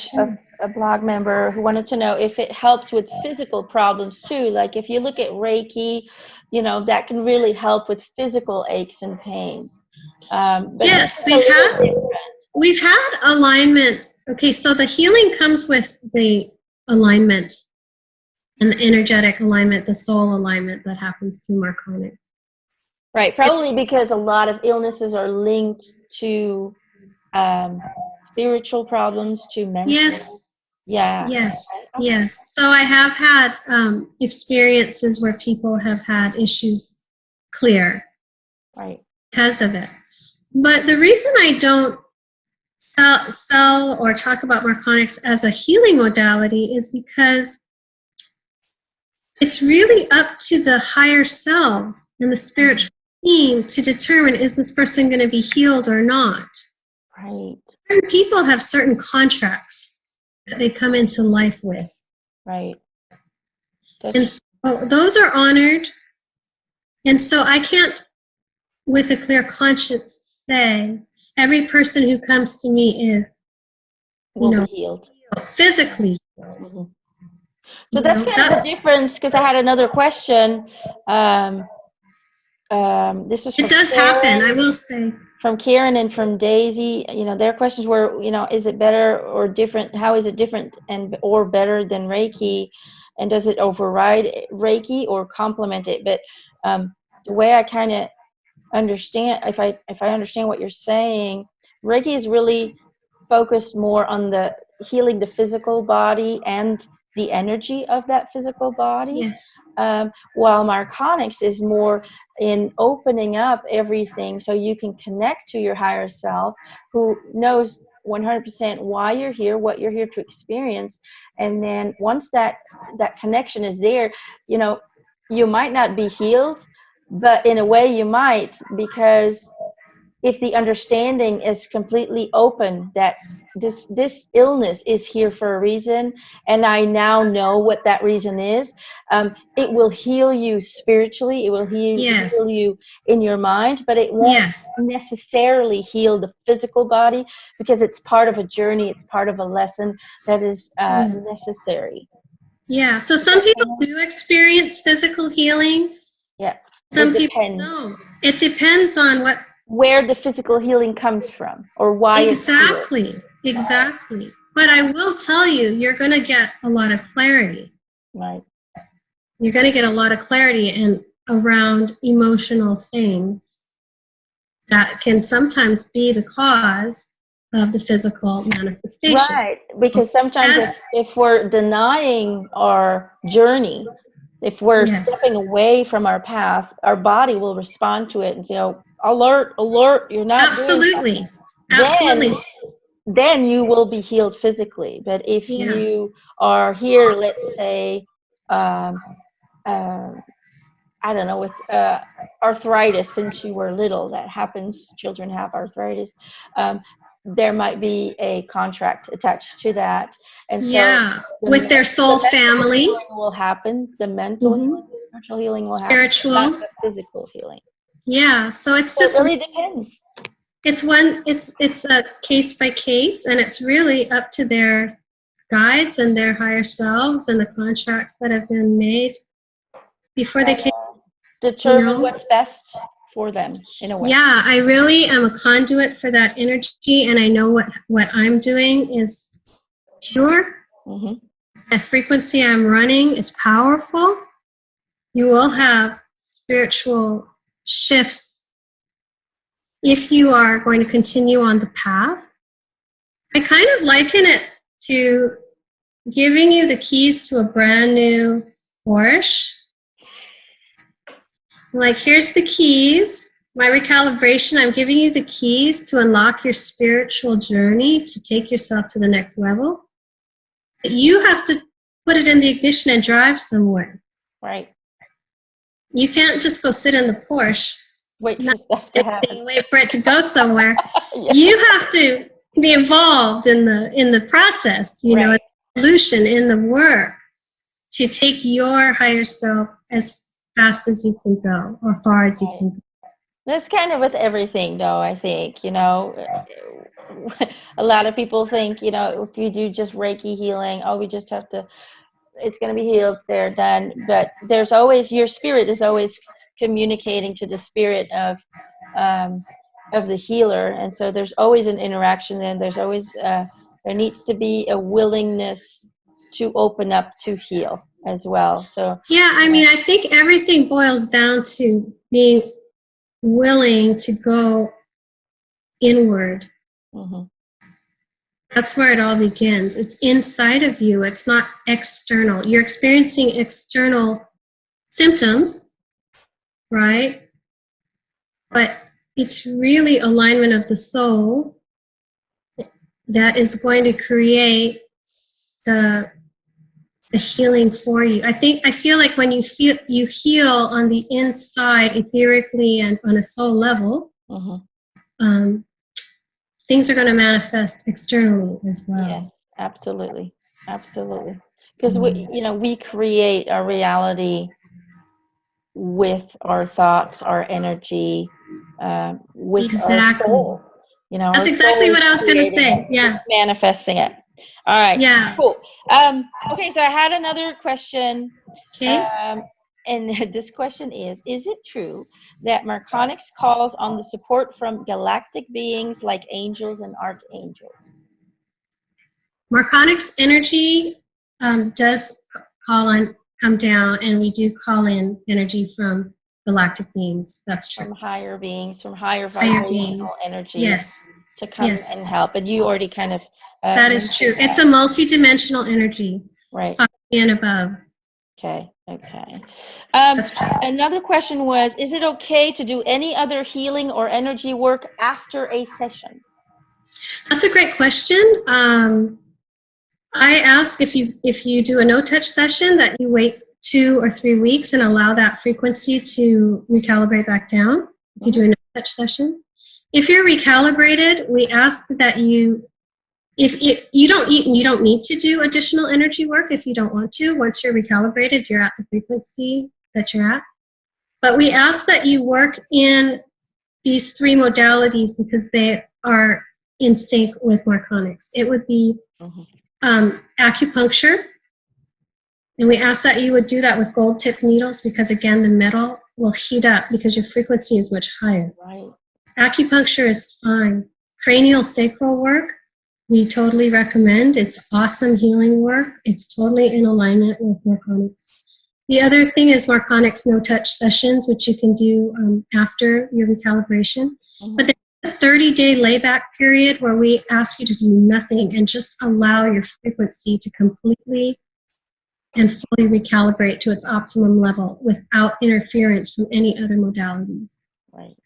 a blog member who wanted to know if it helps with physical problems too. Like if you look at Reiki, you know, that can really help with physical aches and pains. But Yes, different. we've had alignment. Okay, so the healing comes with the alignment and the energetic alignment, the soul alignment that happens through marconics. Right, probably because a lot of illnesses are linked to spiritual problems, to mental. Yes. Yeah. Yes. Okay. Yes. So I have had experiences where people have had issues clear. Right. Because of it. But the reason I don't sell or talk about marconics as a healing modality is because it's really up to the higher selves and the spiritual being to determine, is this person going to be healed or not? Right. Certain people have certain contracts that they come into life with. Right. And so those are honored. And so I can't, with a clear conscience, say every person who comes to me is, will be healed. Physically. Mm-hmm. So that's kind of the difference, because I had another question. This was it does happen, I will say. From Karen and from Daisy, their questions were, is it better or different? How is it different or better than Reiki? And does it override Reiki or complement it? But the way I kind of understand, if I understand what you're saying, Reiki is really focused more on the healing the physical body and the energy of that physical body. Yes. While marconics is more in opening up everything so you can connect to your higher self, who knows 100% why you're here, what you're here to experience. And then once that connection is there, you might not be healed, but in a way you might, because if the understanding is completely open that this illness is here for a reason, and I now know what that reason is, it will heal you spiritually, it will heal you in your mind, but it won't necessarily heal the physical body, because it's part of a journey, it's part of a lesson that is necessary. Yeah, so some people do experience physical healing. Yeah. Some people don't. It depends on where the physical healing comes from, or why exactly. But I will tell you, you're going to get a lot of clarity. Right. You're going to get a lot of clarity and around emotional things that can sometimes be the cause of the physical manifestation. Right, because sometimes if we're denying our journey, if we're stepping away from our path, our body will respond to it and say, "Oh, alert, alert, you're not absolutely." Then you will be healed physically. But if you are here, let's say, I don't know, with arthritis, since you were little, that happens, children have arthritis, there might be a contract attached to that. And so with their soul family healing will happen, the mental healing, the spiritual healing will happen, not the physical healing. Yeah, so it's just, it really depends. It's a case by case, and it's really up to their guides and their higher selves and the contracts that have been made before they can determine what's best for them, in a way. Yeah, I really am a conduit for that energy, and I know what I'm doing is pure. Mm-hmm. The frequency I'm running is powerful. You will have spiritual shifts if you are going to continue on the path. I kind of liken it to giving you the keys to a brand new Porsche. Like, here's the keys. My recalibration, I'm giving you the keys to unlock your spiritual journey, to take yourself to the next level. But you have to put it in the ignition and drive somewhere. Right. You can't just go sit in the Porsche. Wait for it to go somewhere. You have to be involved in the process, you know, evolution, in the work, to take your higher self as fast as you can go, or far as you can go. That's kind of with everything, though, I think, a lot of people think, if you do just Reiki healing, we just have to, it's going to be healed, they're done. But there's always, your spirit is always communicating to the spirit of of the healer, and so there's always an interaction. And there's always there needs to be a willingness to open up to heal as well. So yeah, I mean, I think everything boils down to being willing to go inward. mm-hmm. That's where it all begins. It's inside of you. It's not external. You're experiencing external symptoms, right? But it's really alignment of the soul that is going to create the healing for you. I feel like when you heal on the inside, etherically and on a soul level, mm-hmm. Things are going to manifest externally as well. Yeah, absolutely, because we create our reality with our thoughts, our energy, with our soul. That's exactly what I was going to say. Yeah, manifesting it. All right. Yeah. Cool. Okay, so I had another question. Okay. And this question is it true that marconics calls on the support from galactic beings like angels and archangels? Marconics energy does come down, and we do call in energy from galactic beings. That's true. From higher beings, from higher vibrational energy. Yes. To come and help. And you already kind of... that is true. It's a multi-dimensional energy. Right. And above. Okay. Another question was, is it okay to do any other healing or energy work after a session? That's a great question. I ask if you do a no-touch session that you wait 2 or 3 weeks and allow that frequency to recalibrate back down. If you do a no-touch session. If you're recalibrated, we ask that if you don't eat and you don't need to do additional energy work if you don't want to. Once you're recalibrated, you're at the frequency that you're at. But we ask that you work in these 3 modalities because they are in sync with marconics. It would be acupuncture, and we ask that you would do that with gold tip needles because, again, the metal will heat up because your frequency is much higher. Right. Acupuncture is fine. Cranial sacral work, we totally recommend. It's awesome healing work. It's totally in alignment with marconics. The other thing is marconics no-touch sessions, which you can do after your recalibration. But there's a 30-day layback period where we ask you to do nothing and just allow your frequency to completely and fully recalibrate to its optimum level without interference from any other modalities. Right.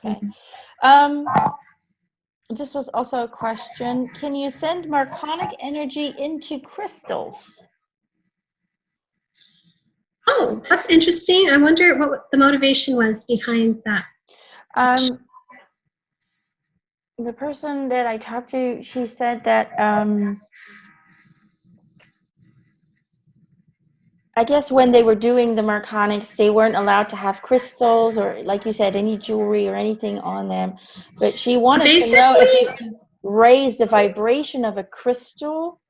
Okay. This was also a question. Can you send marconic energy into crystals? Oh, that's interesting. I wonder what the motivation was behind that. The person that I talked to, she said that I guess when they were doing the marconics, they weren't allowed to have crystals or, like you said, any jewelry or anything on them. But she wanted to know if you can raise the vibration of a crystal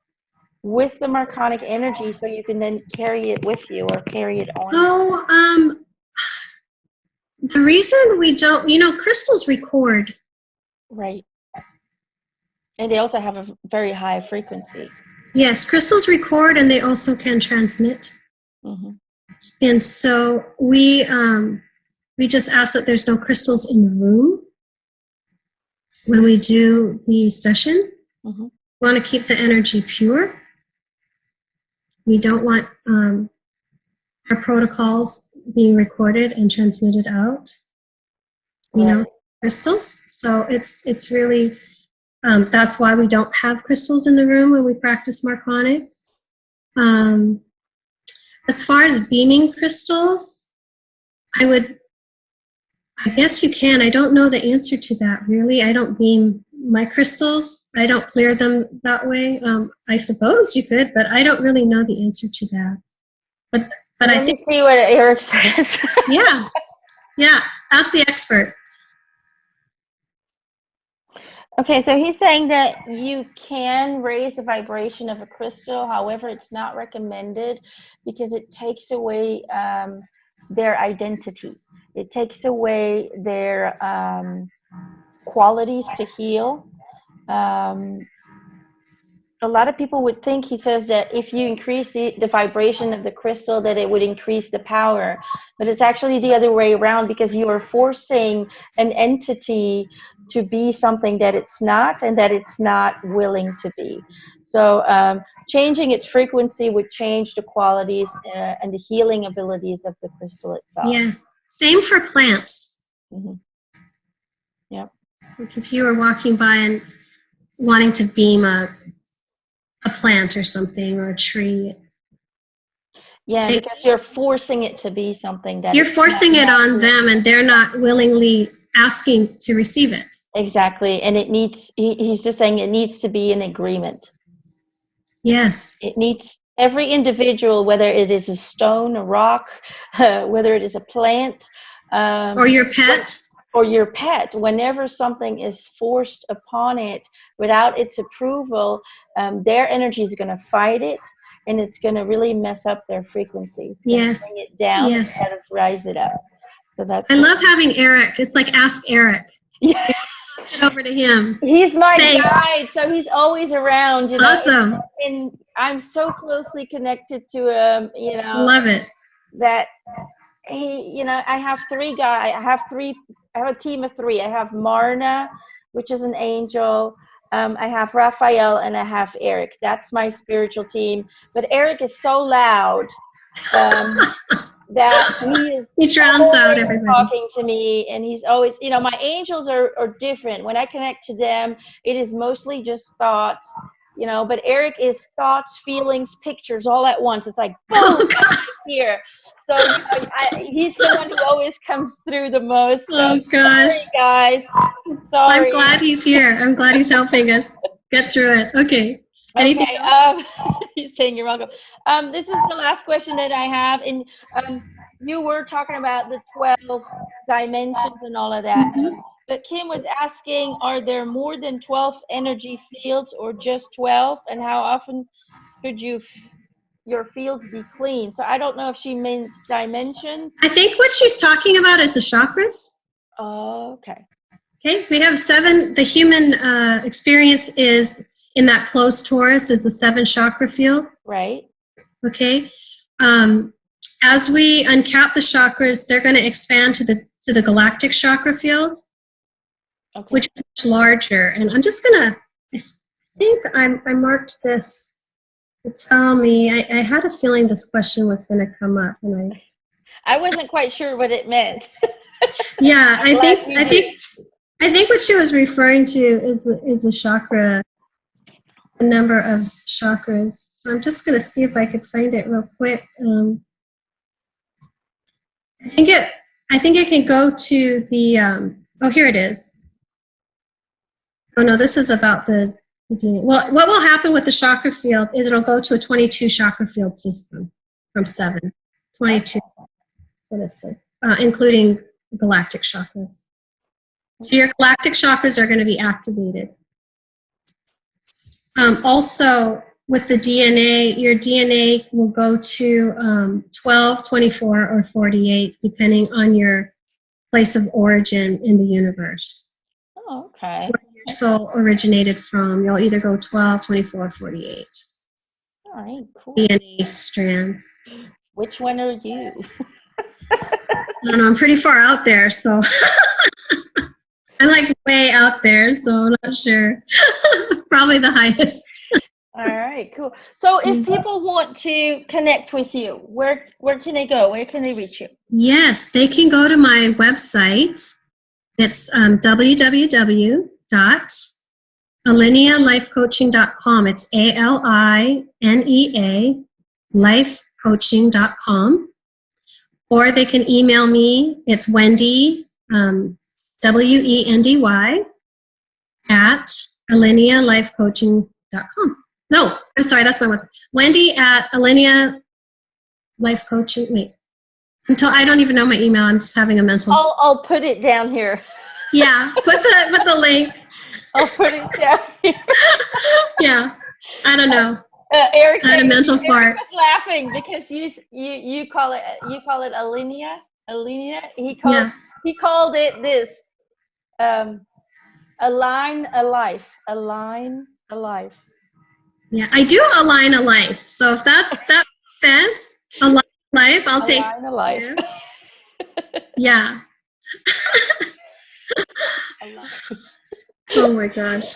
with the marconic energy so you can then carry it with you or carry it on. Oh, the reason we don't, crystals record. Right. And they also have a very high frequency. Yes, crystals record and they also can transmit. And so we just ask that there's no crystals in the room when we do the session. We want to keep the energy pure. We don't want our protocols being recorded and transmitted out. Crystals. So it's really that's why we don't have crystals in the room when we practice marconics. As far as beaming crystals, I guess you can. I don't know the answer to that, really. I don't beam my crystals. I don't clear them that way. I suppose you could, but I don't really know the answer to that. But I think... see what Eric says. Yeah. Ask the expert. Okay, so he's saying that you can raise the vibration of a crystal. However, it's not recommended because it takes away their identity. It takes away their qualities to heal. A lot of people would think, he says, that if you increase the vibration of the crystal, that it would increase the power. But it's actually the other way around, because you are forcing an entity to be something that it's not, and that it's not willing to be. So changing its frequency would change the qualities and the healing abilities of the crystal itself. Yes. Same for plants. Mm-hmm. Yeah. Like if you were walking by and wanting to beam a plant or something, or a tree. Yeah, because you're forcing it to be something that you're forcing it on them, and they're not willingly asking to receive it. Exactly. And it needs, he's just saying it needs to be an agreement. Yes. It needs every individual, whether it is a stone, a rock, whether it is a plant, or your pet. Or your pet, whenever something is forced upon it without its approval, their energy is going to fight it, and it's going to really mess up their frequency. It's going to bring it down instead of rise it up. So that's. I love having Eric. It's like Ask Eric. Yeah. Over to him. He's my guide, so he's always around. You know? Awesome. And I'm so closely connected to him. You know. Love it. That he, you know, I have three guys. I have a team of three. I have Marna, which is an angel. I have Raphael, and I have Eric. That's my spiritual team. But Eric is so loud that he drowns out everybody talking to me, and he's always, you know, my angels are different. When I connect to them, it is mostly just thoughts, you know. But Eric is thoughts, feelings, pictures all at once. It's like boom, here. So he's the one who always comes through the most. So oh gosh, sorry, guys. Sorry. I'm glad he's here. I'm glad he's helping us get through it. Okay. Anything else? He's saying you're welcome. This is the last question that I have, and you were talking about the 12 dimensions and all of that. But Kim was asking, are there more than 12 energy fields, or just 12? And how often could your fields be clean? So I don't know if she means dimensions. I think what she's talking about is the chakras. Oh, okay. Okay, we have 7. The human experience is in that closed torus is the 7 chakra field. Right. Okay. As we uncap the chakras, they're going to expand to the galactic chakra field, which is much larger. And I'm just going to, I think I marked this to tell me. I had a feeling this question was going to come up, and I wasn't quite sure what it meant. Yeah, I think what she was referring to is the chakra, the number of chakras. So I'm just going to see if I could find it real quick. I think it can go to the. Oh, here it is. Oh no, this is about the. Well, what will happen with the chakra field is it'll go to a 22 chakra field system from 7. 22. What is it? Including galactic chakras. So your galactic chakras are going to be activated. Also, with the DNA, your DNA will go to 12, 24, or 48, depending on your place of origin in the universe. Oh, okay. Where your soul originated from, you'll either go 12, 24, or 48. All right, cool. DNA strands. Which one are you? I don't know, I'm pretty far out there, so I'm like way out there, so I'm not sure. Probably the highest. All right, cool. So if people want to connect with you, where can they go? Where can they reach you? Yes, they can go to my website. It's www.alinealifecoaching.com. It's ALINEA lifecoaching.com. Or they can email me. It's Wendy, WENDY, at alinealifecoaching.com. No, I'm sorry, that's my website. Wendy at Alinea Life Coaching. Wait, I don't even know my email. I'm just having a mental. I'll put it down here. Yeah, put the link. I'll put it down here. Yeah, I don't know. Eric, I had a mental fart. Was laughing because you call it Alinea. Alinea. He called it this. Align a life. Align a life. Yeah, I do align a life. So if that makes sense, align a life, I'll take Align a life. Yeah. Oh my gosh.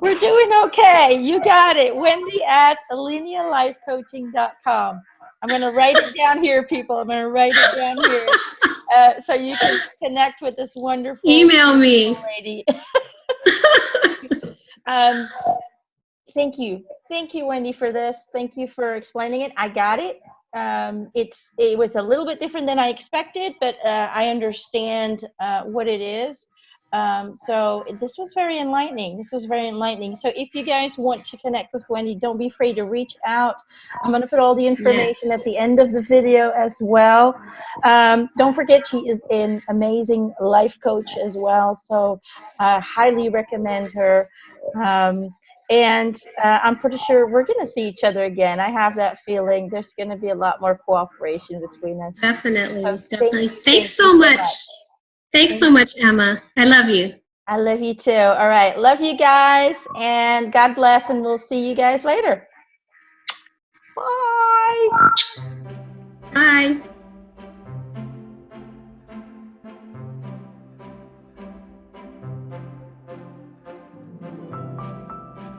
We're doing okay. You got it. Wendy at alinealifecoaching.com. I'm going to write it down here, people. I'm going to write it down here so you can connect with this wonderful Email me. lady. Thank you. Thank you, Wendy, for this. Thank you for explaining it. I got it. It was a little bit different than I expected, but I understand what it is. So this was very enlightening. This was very enlightening. So if you guys want to connect with Wendy, don't be afraid to reach out. I'm going to put all the information at the end of the video as well. Don't forget, she is an amazing life coach as well. So I highly recommend her. And I'm pretty sure we're going to see each other again. I have that feeling. There's going to be a lot more cooperation between us. Definitely, So definitely. Thanks so much. Thanks so much, Emma. I love you. I love you too. All right. Love you guys. And God bless. And we'll see you guys later. Bye. Bye.